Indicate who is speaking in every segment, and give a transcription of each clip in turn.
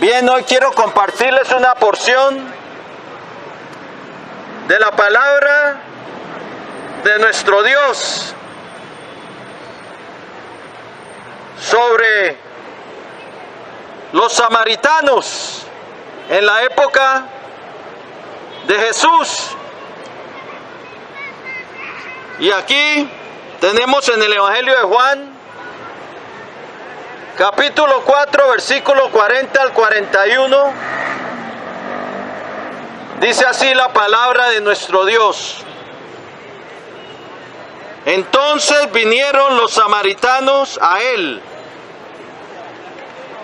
Speaker 1: Bien, hoy quiero compartirles una porción de la palabra de nuestro Dios sobre los samaritanos en la época de Jesús. Y aquí tenemos en el Evangelio de Juan, capítulo 4, versículo 40 al 41, dice así la palabra de nuestro Dios. Entonces vinieron los samaritanos a él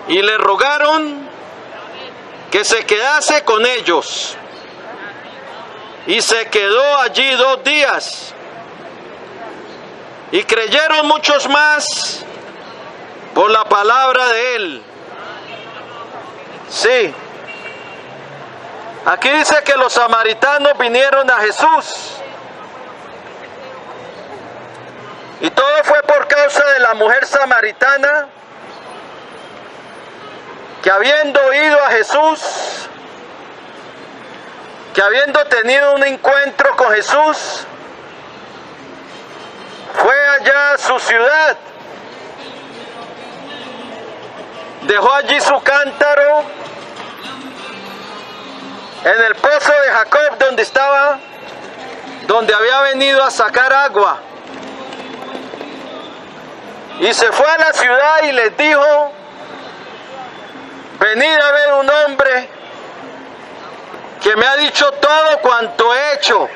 Speaker 1: y le rogaron que se quedase con ellos. Y se quedó allí 2 días. Y creyeron muchos más por la palabra de él. Sí. Aquí dice que los samaritanos vinieron a Jesús. Y todo fue por causa de la mujer samaritana que, habiendo ido a Jesús, que habiendo tenido un encuentro con Jesús, fue allá a su ciudad, dejó allí su cántaro en el pozo de Jacob donde había venido a sacar agua, y se fue a la ciudad y les dijo: venid a ver un hombre que me ha dicho todo cuanto he hecho.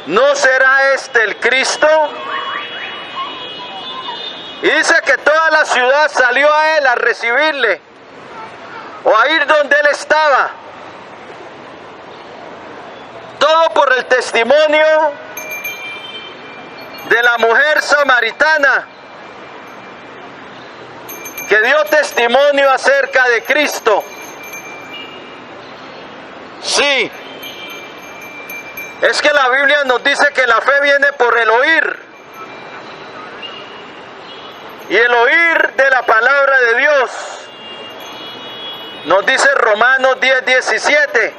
Speaker 1: ¿No será este el Cristo? Y dice que toda la ciudad salió a él a recibirle, o a ir donde él estaba. Todo por el testimonio de la mujer samaritana que dio testimonio acerca de Cristo. Sí, es que la Biblia nos dice que la fe viene por el oír, y el oír de la palabra de Dios. Nos dice Romanos 10:17.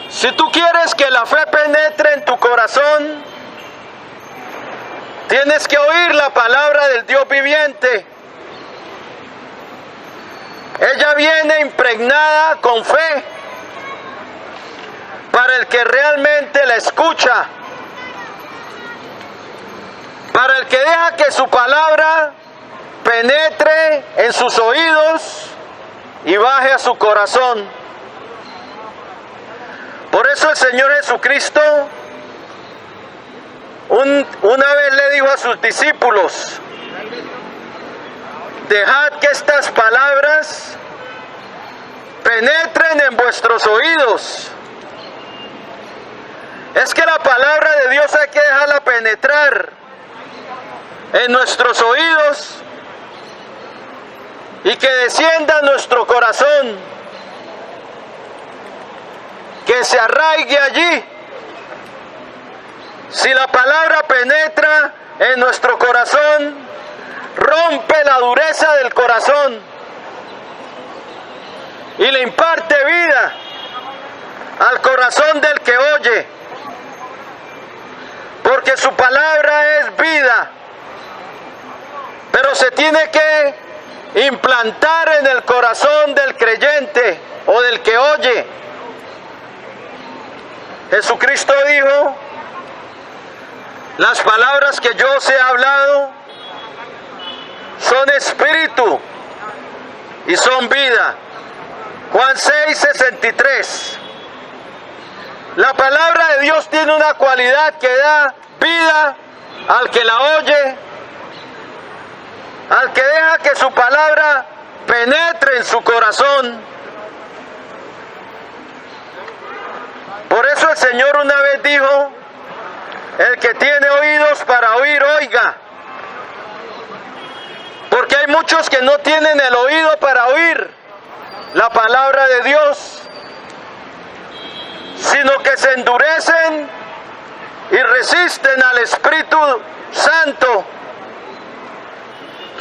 Speaker 1: Si tú quieres que la fe penetre en tu corazón, tienes que oír la palabra del Dios viviente. Ella viene impregnada con fe para el que realmente la escucha, para el que deja que su palabra penetre en sus oídos y baje a su corazón. Por eso el Señor Jesucristo una vez le dijo a sus discípulos: dejad que estas palabras penetren en vuestros oídos. Es que la palabra de Dios hay que dejarla penetrar en nuestros oídos y que descienda a nuestro corazón, que se arraigue allí. Si la palabra penetra en nuestro corazón, rompe la dureza del corazón y le imparte vida al corazón del que oye, porque su palabra es vida, pero se tiene que implantar en el corazón del creyente o del que oye. Jesucristo dijo: las palabras que yo os he hablado son espíritu y son vida. Juan 6:63. La palabra de Dios tiene una cualidad que da vida al que la oye, al que deja que su palabra penetre en su corazón. Por eso el Señor una vez dijo: el que tiene oídos para oír, oiga. Porque hay muchos que no tienen el oído para oír la palabra de Dios, sino que se endurecen y resisten al Espíritu Santo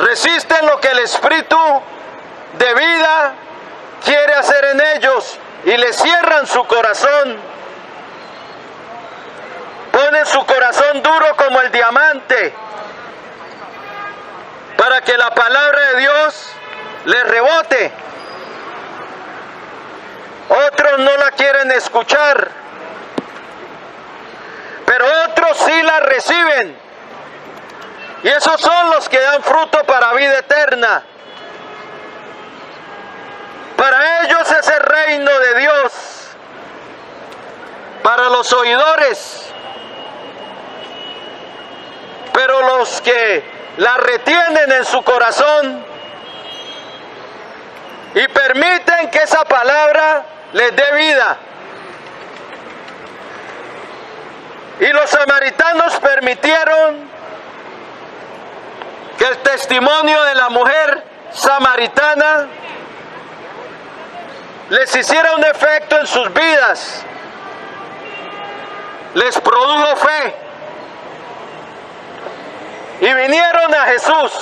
Speaker 1: resisten lo que el Espíritu de vida quiere hacer en ellos y les cierran su corazón. Ponen su corazón duro como el diamante para que la palabra de Dios les rebote. Otros no la quieren escuchar, pero otros sí la reciben. Y esos son los que dan fruto para vida eterna. Para ellos es el reino de Dios. Para los oidores. Pero los que la retienen en su corazón y permiten que esa palabra les dé vida. Y los samaritanos permitieron que el testimonio de la mujer samaritana les hiciera un efecto en sus vidas, les produjo fe y vinieron a Jesús.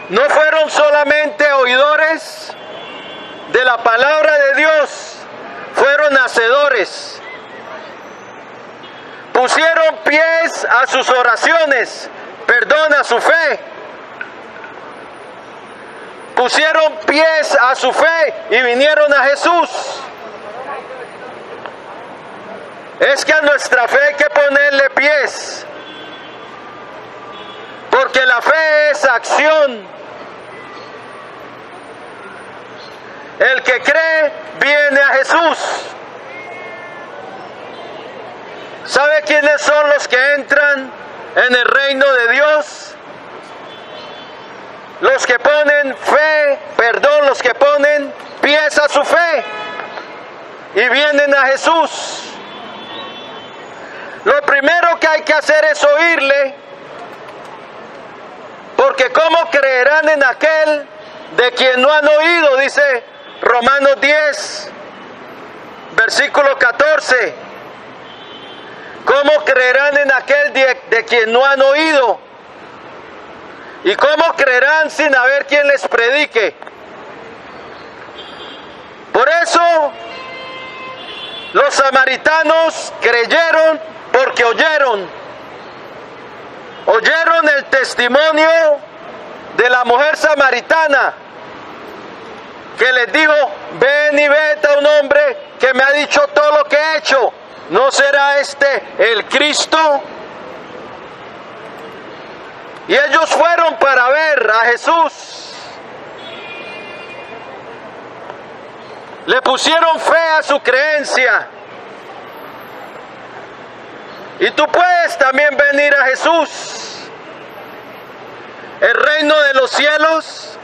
Speaker 1: No fueron solamente oidores de la palabra de Dios, fueron hacedores. Pusieron pies a sus oraciones, perdón, a su fe. Pusieron pies a su fe y vinieron a Jesús. Es que a nuestra fe hay que ponerle pies, porque la fe es acción. El que cree viene a Jesús. ¿Sabe quiénes son los que entran en el reino de Dios? Los que ponen fe, perdón, los que ponen pies a su fe y vienen a Jesús. Lo primero que hay que hacer es oírle, porque ¿cómo creerán en aquel de quien no han oído? Dice Romanos 10, versículo 14. ¿Cómo creerán en aquel de quien no han oído? ¿Y cómo creerán sin haber quien les predique? Por eso los samaritanos creyeron porque oyeron. Oyeron el testimonio de la mujer samaritana que les dijo: ven y vete a un hombre que me ha dicho todo lo que he hecho. ¿No será este el Cristo? Y ellos fueron para ver a Jesús. Le pusieron fe a su creencia. Y tú puedes también venir a Jesús. El reino de los cielos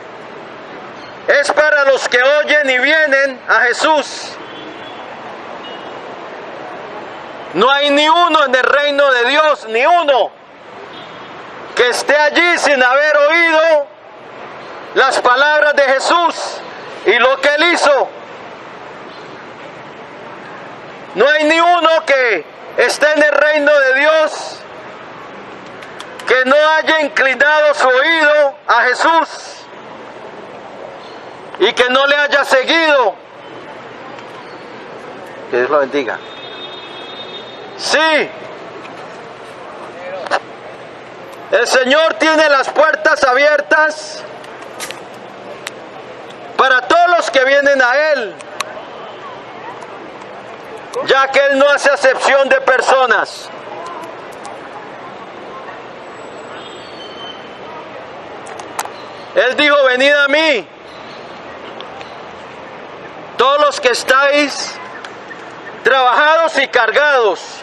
Speaker 1: es para los que oyen y vienen a Jesús. No hay ni uno en el reino de Dios, ni uno, que esté allí sin haber oído las palabras de Jesús y lo que Él hizo. No hay ni uno que esté en el reino de Dios que no haya inclinado su oído a Jesús y que no le haya seguido. Que Dios lo bendiga. Sí, el Señor tiene las puertas abiertas para todos los que vienen a Él, ya que Él no hace acepción de personas. Él dijo: venid a mí, todos los que estáis trabajados y cargados,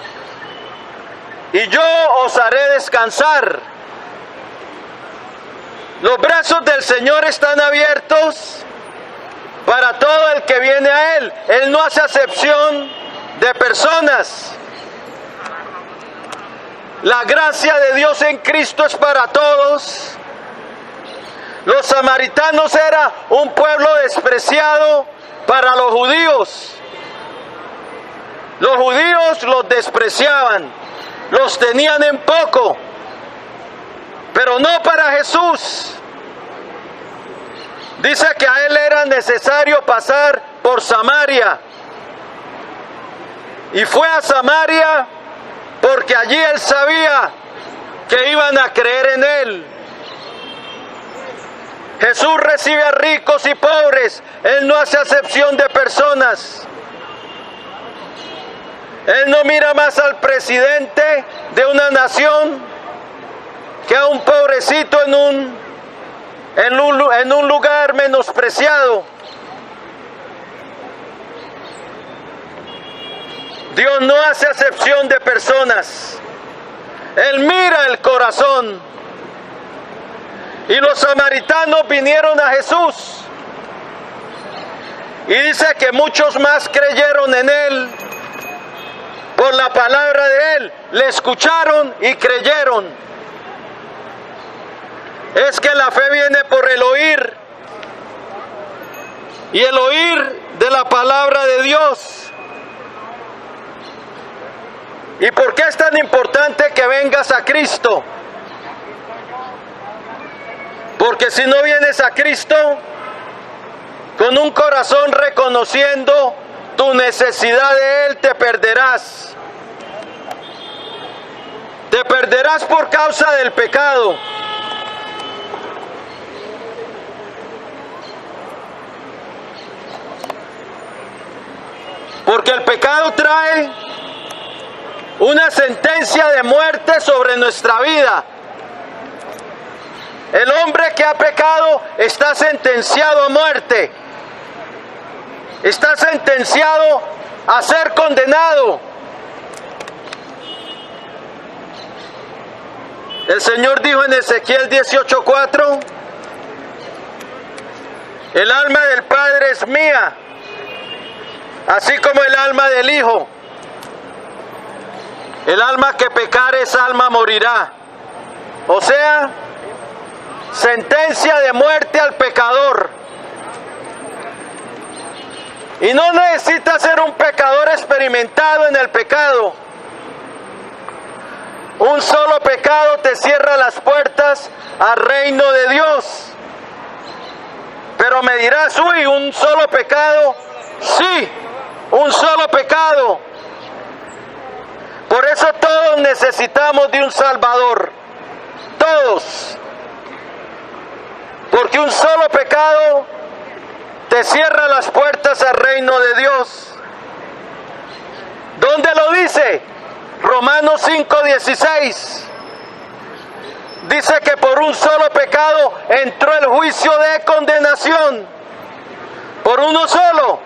Speaker 1: y yo os haré descansar. Los brazos del Señor están abiertos para todo el que viene a Él. Él no hace acepción de personas. La gracia de Dios en Cristo es para todos. Los samaritanos era un pueblo despreciado para los judíos. Los judíos los despreciaban, los tenían en poco, pero no para Jesús. Dice que a él era necesario pasar por Samaria. Y fue a Samaria porque allí él sabía que iban a creer en él. Jesús recibe a ricos y pobres. Él no hace acepción de personas. Él no mira más al presidente de una nación que a un pobrecito en un lugar menospreciado. Dios no hace acepción de personas. Él mira el corazón. Y los samaritanos vinieron a Jesús. Y dice que muchos más creyeron en él por la palabra de él. Le escucharon y creyeron. Es que la fe viene por el oír. Y el oír de la palabra de Dios. ¿Y por qué es tan importante que vengas a Cristo? Porque si no vienes a Cristo con un corazón reconociendo tu necesidad de Él, te perderás. Te perderás por causa del pecado. Porque el pecado trae una sentencia de muerte sobre nuestra vida. El hombre que ha pecado está sentenciado a muerte. Está sentenciado a ser condenado. El Señor dijo en Ezequiel 18:4: el alma del Padre es mía, así como el alma del Hijo. El alma que pecare, esa alma morirá. O sea, sentencia de muerte al pecador. Y no necesitas ser un pecador experimentado en el pecado. Un solo pecado te cierra las puertas al reino de Dios. Pero me dirás, uy, ¿un solo pecado? Sí, un solo pecado. Por eso todos necesitamos de un Salvador. Todos. Porque un solo pecado te cierra las puertas al reino de Dios. ¿Dónde lo dice? Romanos 5:16. Dice que por un solo pecado entró el juicio de condenación. Por uno solo.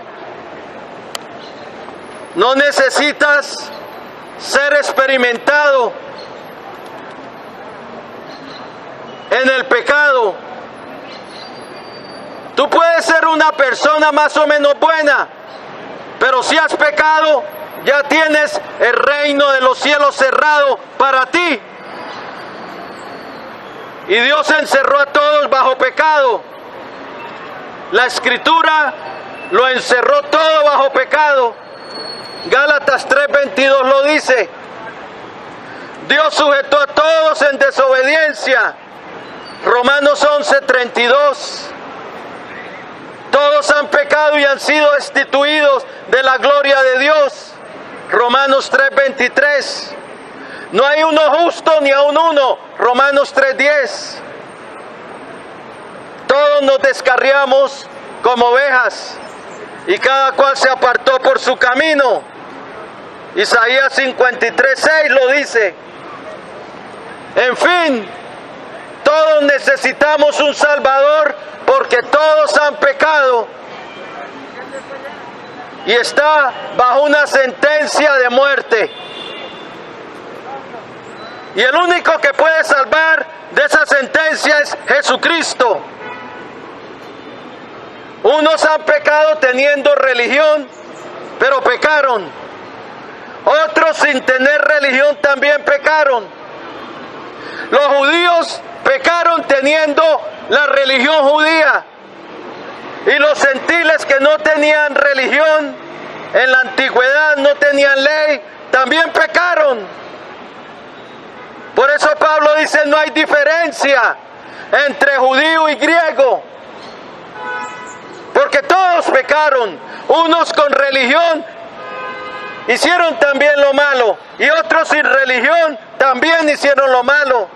Speaker 1: No necesitas ser experimentado en el pecado. Tú puedes ser una persona más o menos buena, pero si has pecado, ya tienes el reino de los cielos cerrado para ti. Y Dios encerró a todos bajo pecado. La Escritura lo encerró todo bajo pecado. Gálatas 3:22 lo dice. Dios sujetó a todos en desobediencia. Romanos 11:32. Todos han pecado y han sido destituidos de la gloria de Dios. Romanos 3:23. No hay uno justo ni aun uno. Romanos 3:10. Todos nos descarriamos como ovejas y cada cual se apartó por su camino. Isaías 53:6 lo dice. En fin, todos necesitamos un Salvador porque todos han pecado y está bajo una sentencia de muerte. Y el único que puede salvar de esa sentencia es Jesucristo. Unos han pecado teniendo religión, pero pecaron. Otros sin tener religión también pecaron. Los judíos pecaron teniendo la religión judía. Y los gentiles que no tenían religión en la antigüedad no tenían ley, también pecaron. Por eso Pablo dice, no hay diferencia entre judío y griego, porque todos pecaron, unos con religión hicieron también lo malo, y otros sin religión también hicieron lo malo.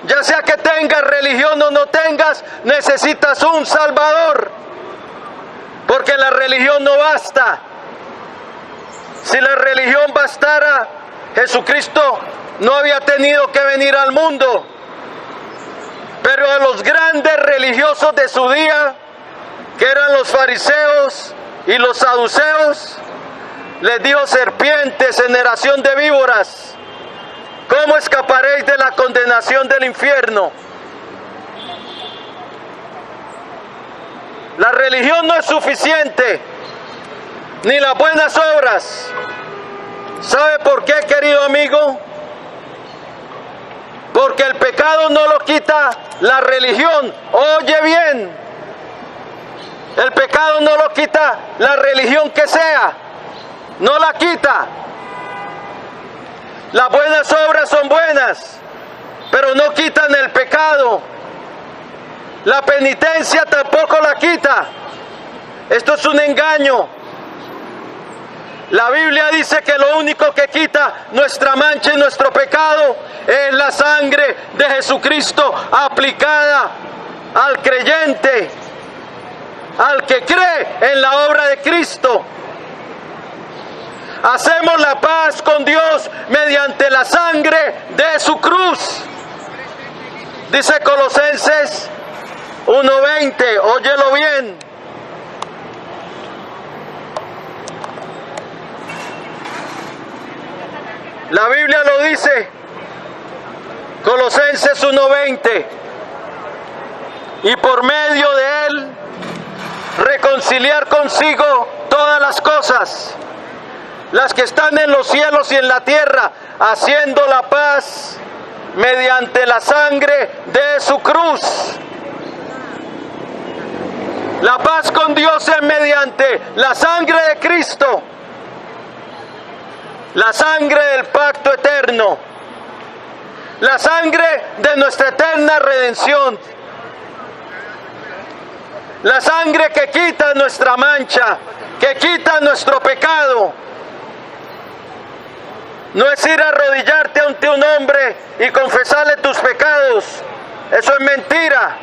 Speaker 1: Ya sea que tengas religión o no tengas, necesitas un Salvador, porque la religión no basta. Si la religión bastara, Jesucristo no había tenido que venir al mundo. Pero a los grandes religiosos de su día, que eran los fariseos y los saduceos, les dijo: serpientes, generación de víboras, ¿cómo escaparéis de la condenación del infierno? La religión no es suficiente, ni las buenas obras. ¿Sabe por qué, querido amigo? Porque el pecado no lo quita la religión. Oye bien, el pecado no lo quita la religión que sea, no la quita. Las buenas obras son buenas, pero no quitan el pecado. La penitencia tampoco la quita. Esto es un engaño. La Biblia dice que lo único que quita nuestra mancha y nuestro pecado es la sangre de Jesucristo aplicada al creyente, al que cree en la obra de Cristo. Hacemos la paz con Dios mediante la sangre de su cruz. Dice Colosenses 1:20, óyelo bien. La Biblia lo dice, Colosenses 1:20, y por medio de él reconciliar consigo todas las cosas, las que están en los cielos y en la tierra, haciendo la paz mediante la sangre de su cruz. La paz con Dios es mediante la sangre de Cristo, la sangre del pacto eterno, la sangre de nuestra eterna redención, la sangre que quita nuestra mancha, que quita nuestro pecado. No es ir a arrodillarte ante un hombre y confesarle tus pecados. Eso es mentira.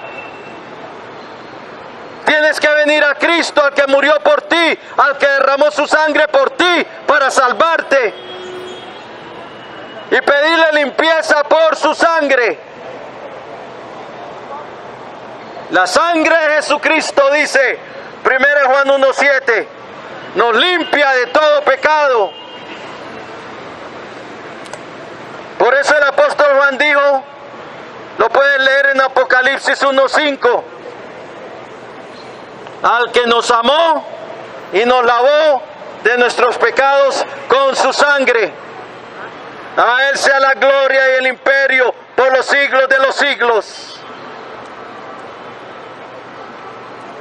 Speaker 1: Tienes que venir a Cristo, al que murió por ti, al que derramó su sangre por ti para salvarte, y pedirle limpieza por su sangre. La sangre de Jesucristo, dice 1 Juan 1:7, nos limpia de todo pecado. Por eso el apóstol Juan dijo, lo puedes leer en Apocalipsis 1:5, al que nos amó y nos lavó de nuestros pecados con su sangre. A él sea la gloria y el imperio por los siglos de los siglos.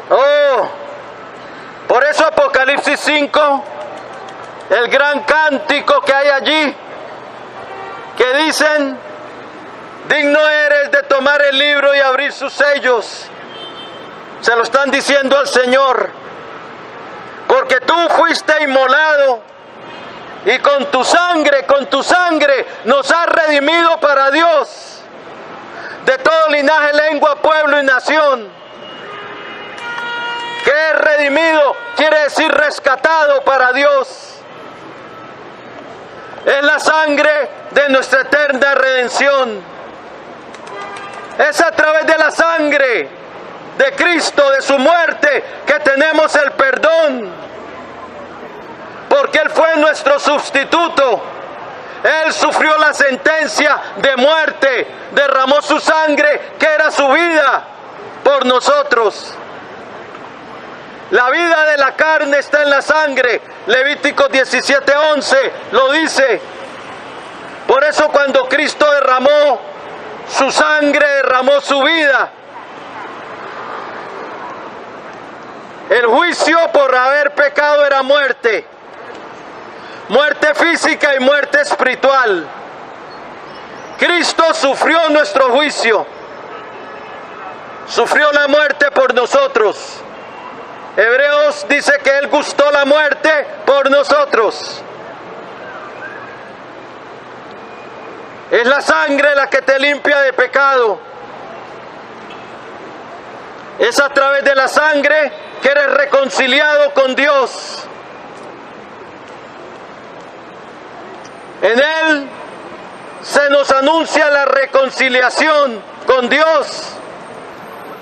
Speaker 1: Oh, por eso Apocalipsis 5, el gran cántico que hay allí, que dicen, digno eres de tomar el libro y abrir sus sellos. Se lo están diciendo al Señor, porque tú fuiste inmolado y con tu sangre nos has redimido para Dios, de todo linaje, lengua, pueblo y nación. ¿Qué es redimido? Quiere decir rescatado para Dios. Es la sangre de nuestra eterna redención. Es a través de la sangre de Cristo, de su muerte, que tenemos el perdón, porque Él fue nuestro sustituto. Él sufrió la sentencia de muerte, derramó su sangre, que era su vida, por nosotros. La vida de la carne está en la sangre. Levítico 17:11 lo dice. Por eso cuando Cristo derramó su sangre, derramó su vida. El juicio por haber pecado era muerte. Muerte física y muerte espiritual. Cristo sufrió nuestro juicio. Sufrió la muerte por nosotros. Hebreos dice que Él gustó la muerte por nosotros. Es la sangre la que te limpia de pecado. Es a través de la sangre que eres reconciliado con Dios. En Él se nos anuncia la reconciliación con Dios.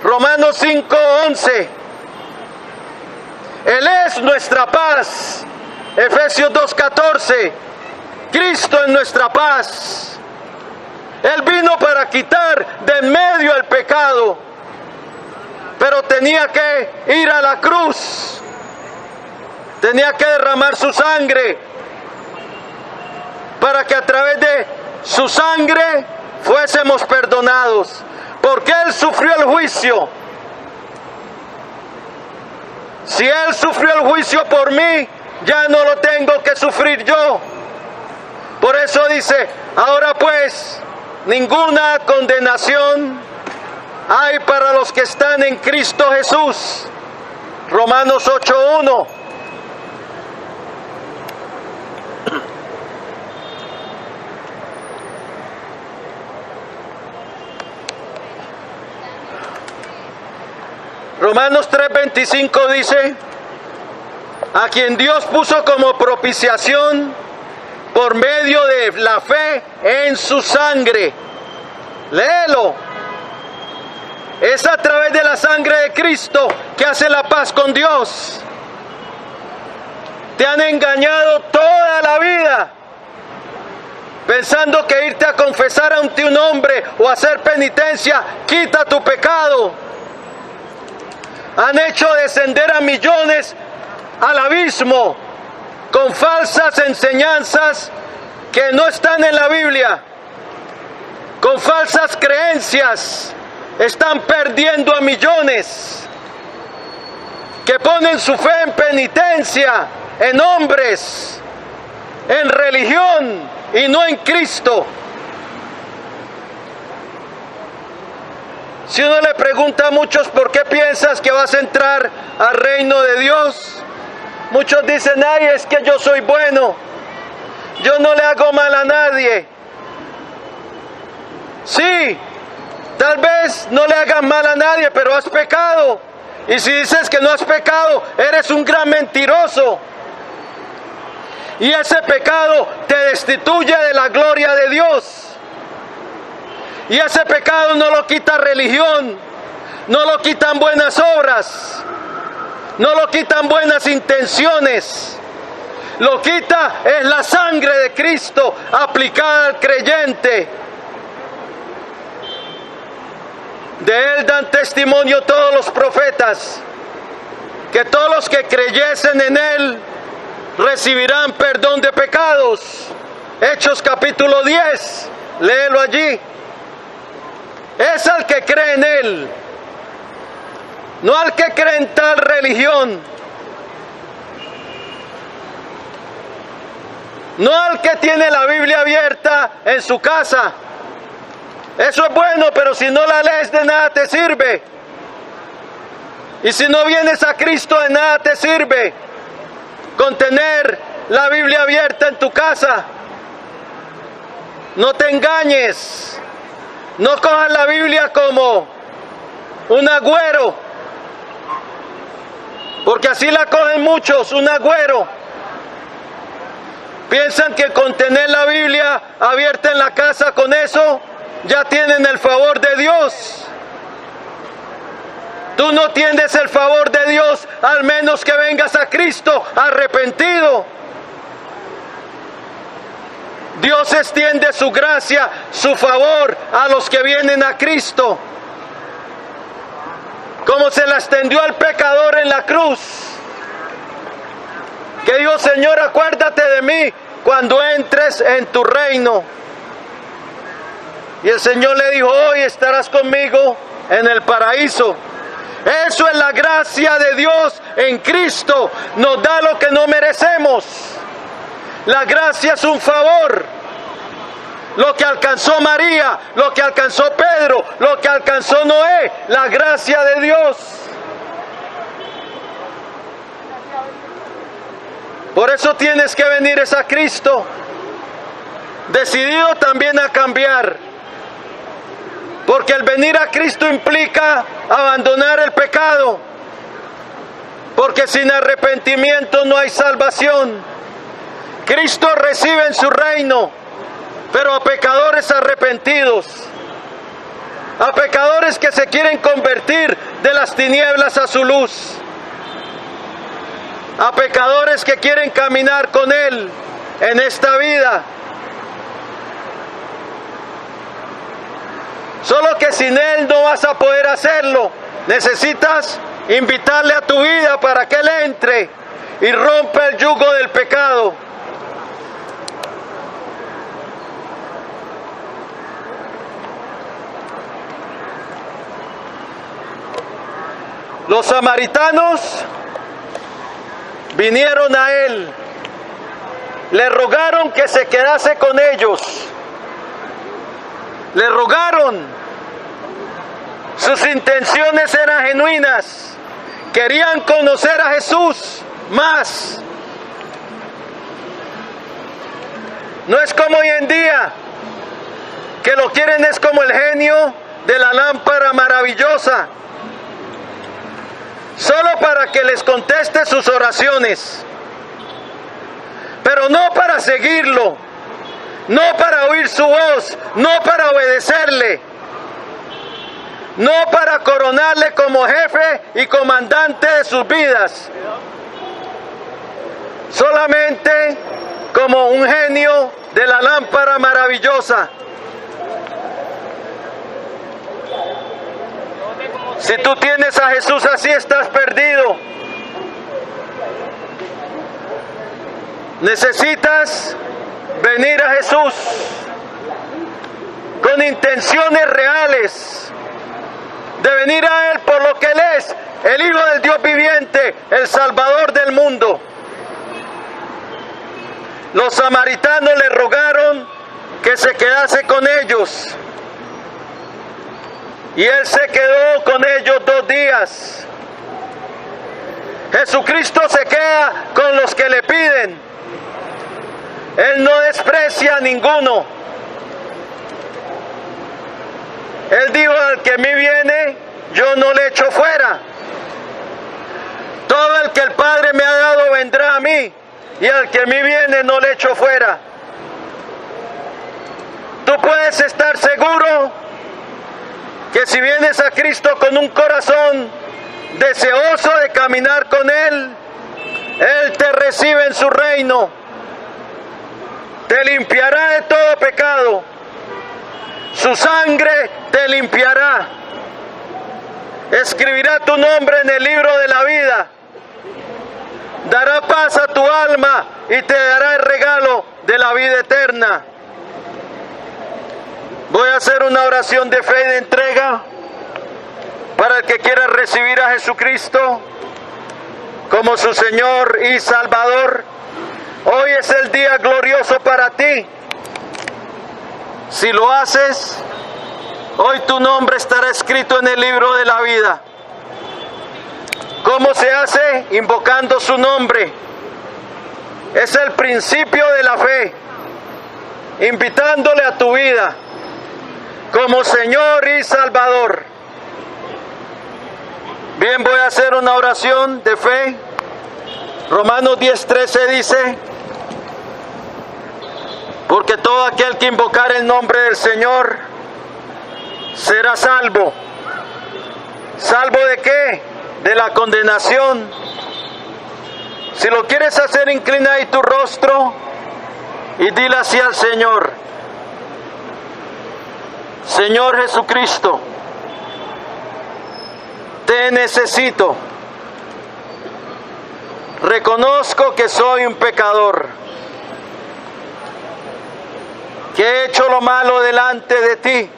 Speaker 1: Romanos 5:11. Él es nuestra paz. Efesios 2:14. Cristo es nuestra paz. Él vino para quitar de en medio el pecado, pero tenía que ir a la cruz. Tenía que derramar su sangre para que a través de su sangre fuésemos perdonados. Porque Él sufrió el juicio. Si Él sufrió el juicio por mí, ya no lo tengo que sufrir yo. Por eso dice, ahora pues, ninguna condenación hay para los que están en Cristo Jesús. Romanos 8:1. Romanos 3:25 dice, a quien Dios puso como propiciación por medio de la fe en su sangre. Léelo. Es a través de la sangre de Cristo que hace la paz con Dios. Te han engañado toda la vida, pensando que irte a confesar ante un hombre o hacer penitencia quita tu pecado. Han hecho descender a millones al abismo con falsas enseñanzas que no están en la Biblia, con falsas creencias. Están perdiendo a millones que ponen su fe en penitencia, en hombres, en religión y no en Cristo. Si uno le pregunta a muchos por qué piensas que vas a entrar al reino de Dios, muchos dicen, ay, es que yo soy bueno, yo no le hago mal a nadie. Sí, tal vez no le hagas mal a nadie, pero has pecado. Y si dices que no has pecado, eres un gran mentiroso. Y ese pecado te destituye de la gloria de Dios. Y ese pecado no lo quita religión, no lo quitan buenas obras, no lo quitan buenas intenciones. Lo quita es la sangre de Cristo aplicada al creyente. De Él dan testimonio todos los profetas, que todos los que creyesen en Él recibirán perdón de pecados. Hechos capítulo 10, léelo allí. Es al que cree en Él, no al que cree en tal religión, no al que tiene la Biblia abierta en su casa. Eso es bueno, pero si no la lees de nada te sirve. Y si no vienes a Cristo de nada te sirve con tener la Biblia abierta en tu casa. No te engañes. No cojas la Biblia como un agüero, porque así la cogen muchos, un agüero. Piensan que con tener la Biblia abierta en la casa, con eso ya tienen el favor de Dios. Tú no tienes el favor de Dios al menos que vengas a Cristo arrepentido. Dios extiende su gracia, su favor a los que vienen a Cristo, como se la extendió al pecador en la cruz, que dijo, Señor, acuérdate de mí cuando entres en tu reino. Y el Señor le dijo, hoy estarás conmigo en el paraíso. Eso es la gracia de Dios en Cristo. Nos da lo que no merecemos. La gracia es un favor. Lo que alcanzó María, lo que alcanzó Pedro, lo que alcanzó Noé, la gracia de Dios. Por eso tienes que venir a Cristo, decidido también a cambiar. Porque el venir a Cristo implica abandonar el pecado. Porque sin arrepentimiento no hay salvación. Cristo recibe en su reino, pero a pecadores arrepentidos, a pecadores que se quieren convertir de las tinieblas a su luz, a pecadores que quieren caminar con Él en esta vida. Solo que sin Él no vas a poder hacerlo. Necesitas invitarle a tu vida para que Él entre y rompa el yugo del pecado. Los samaritanos vinieron a Él, le rogaron que se quedase con ellos, le rogaron, sus intenciones eran genuinas, querían conocer a Jesús más. No es como hoy en día, que lo quieren es como el genio de la lámpara maravillosa, solo para que les conteste sus oraciones, pero no para seguirlo, no para oír su voz, no para obedecerle, no para coronarle como jefe y comandante de sus vidas, solamente como un genio de la lámpara maravillosa. Si tú tienes a Jesús así, estás perdido. Necesitas venir a Jesús con intenciones reales de venir a Él por lo que Él es, el Hijo del Dios viviente, el Salvador del mundo. Los samaritanos le rogaron que se quedase con ellos. Y Él se quedó con ellos 2 días. Jesucristo se queda con los que le piden. Él no desprecia a ninguno. Él dijo: al que a mí viene, yo no le echo fuera. Todo el que el Padre me ha dado vendrá a mí, y al que a mí viene no le echo fuera. Tú puedes estar seguro que si vienes a Cristo con un corazón deseoso de caminar con Él, Él te recibe en su reino, te limpiará de todo pecado, su sangre te limpiará, escribirá tu nombre en el libro de la vida, dará paz a tu alma y te dará el regalo de la vida eterna. Voy a hacer una oración de fe y de entrega para el que quiera recibir a Jesucristo como su Señor y Salvador. Hoy es el día glorioso para ti. Si lo haces, hoy tu nombre estará escrito en el libro de la vida. ¿Cómo se hace? Invocando su nombre. Es el principio de la fe, invitándole a tu vida como Señor y Salvador. Bien, voy a hacer una oración de fe. Romanos 10:13 dice: porque todo aquel que invocar el nombre del Señor será salvo. ¿Salvo de qué? De la condenación. Si lo quieres hacer, inclina ahí tu rostro y dile así al Señor: Señor Jesucristo, te necesito. Reconozco que soy un pecador, que he hecho lo malo delante de ti,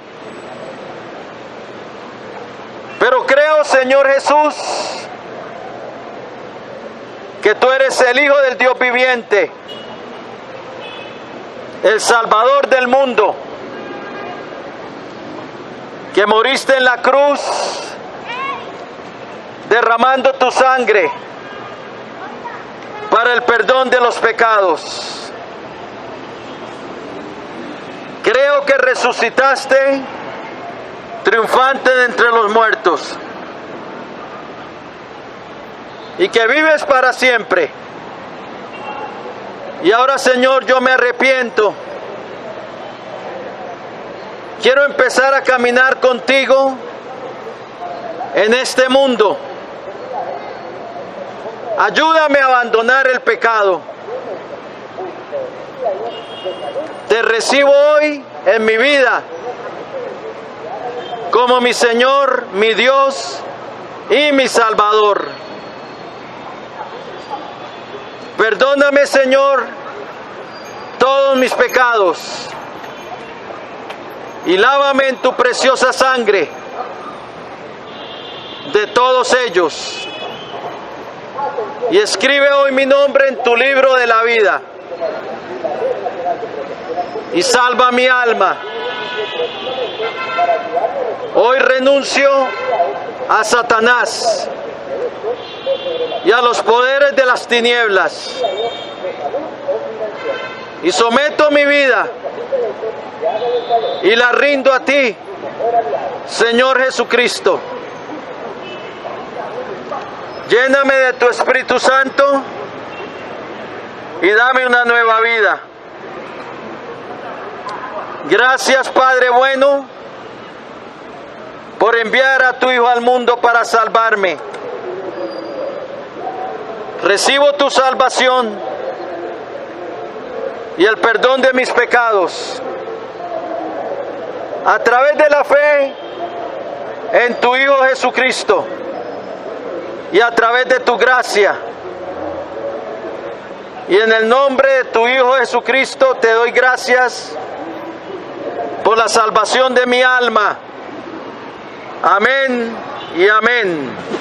Speaker 1: pero creo creo, Señor Jesús, que tú eres el Hijo del Dios viviente, el Salvador del mundo, que moriste en la cruz, derramando tu sangre para el perdón de los pecados. Creo que resucitaste triunfante de entre los muertos y que vives para siempre. Y ahora, Señor, yo me arrepiento. Quiero empezar a caminar contigo en este mundo. Ayúdame a abandonar el pecado. Te recibo hoy en mi vida como mi Señor, mi Dios y mi Salvador. Perdóname, Señor, todos mis pecados y lávame en tu preciosa sangre de todos ellos. Y escribe hoy mi nombre en tu libro de la vida y salva mi alma. Hoy renuncio a Satanás y a los poderes de las tinieblas y someto mi vida y la rindo a ti, Señor Jesucristo. Lléname de tu Espíritu Santo y dame una nueva vida. Gracias, Padre bueno, por enviar a tu Hijo al mundo para salvarme. Recibo tu salvación y el perdón de mis pecados a través de la fe en tu Hijo Jesucristo y a través de tu gracia. Y en el nombre de tu Hijo Jesucristo te doy gracias por la salvación de mi alma. Amén y amén.